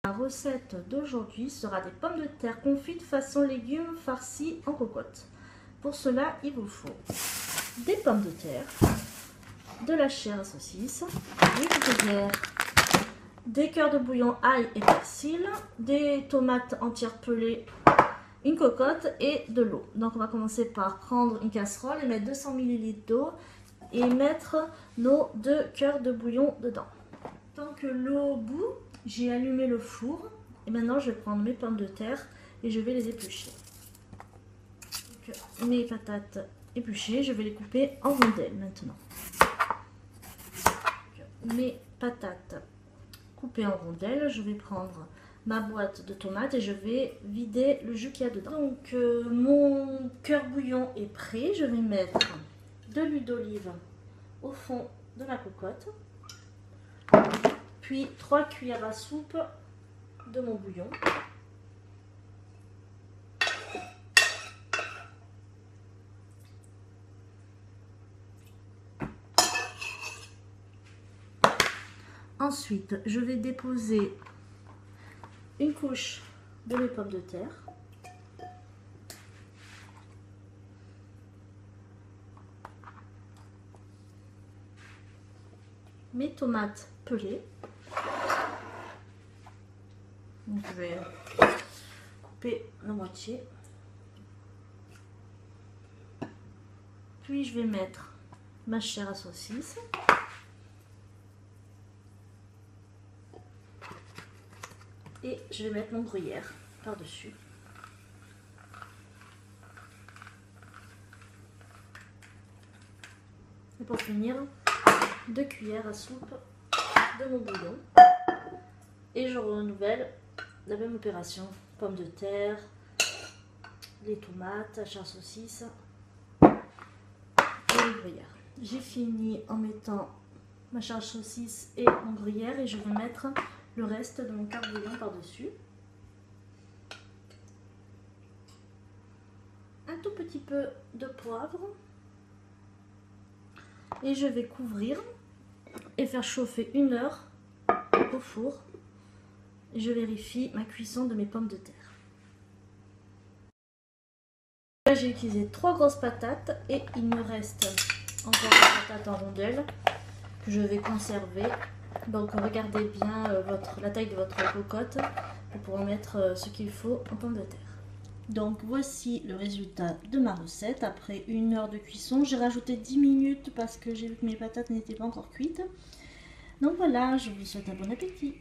La recette d'aujourd'hui sera des pommes de terre confites façon légumes farcis en cocotte. Pour cela, il vous faut des pommes de terre, de la chair à saucisse, des gruyères, des cœurs de bouillon ail et persil, des tomates entières pelées, une cocotte et de l'eau. Donc on va commencer par prendre une casserole et mettre 200 ml d'eau et mettre nos 2 cœurs de bouillon dedans. Tant que l'eau bout, j'ai allumé le four et maintenant je vais prendre mes pommes de terre et je vais les éplucher. Donc, mes patates épluchées, je vais les couper en rondelles maintenant. Donc, mes patates coupées en rondelles, je vais prendre ma boîte de tomates et je vais vider le jus qu'il y a dedans. Donc mon cœur bouillon est prêt, je vais mettre de l'huile d'olive au fond de la cocotte. Puis 3 cuillères à soupe de mon bouillon. Ensuite, je vais déposer une couche de mes pommes de terre. Mes tomates pelées. Donc, je vais couper la moitié. Puis je vais mettre ma chair à saucisse. Et je vais mettre mon gruyère par-dessus. Et pour finir, 2 cuillères à soupe de mon bouillon. Et je renouvelle la même opération. Pommes de terre, les tomates, la chair à saucisse et le gruyère. J'ai fini en mettant ma chair à saucisse et mon gruyère et je vais mettre le reste de mon cœur bouillon par-dessus. Un tout petit peu de poivre. Et je vais couvrir et faire chauffer 1 heure au four. Et je vérifie ma cuisson de mes pommes de terre. Là, j'ai utilisé 3 grosses patates et il me reste encore des patates en rondelles que je vais conserver. Donc regardez bien la taille de votre cocotte pour pouvoir mettre ce qu'il faut en pommes de terre. Donc voici le résultat de ma recette après 1 heure de cuisson. J'ai rajouté 10 minutes parce que j'ai vu que mes patates n'étaient pas encore cuites. Donc voilà, je vous souhaite un bon appétit.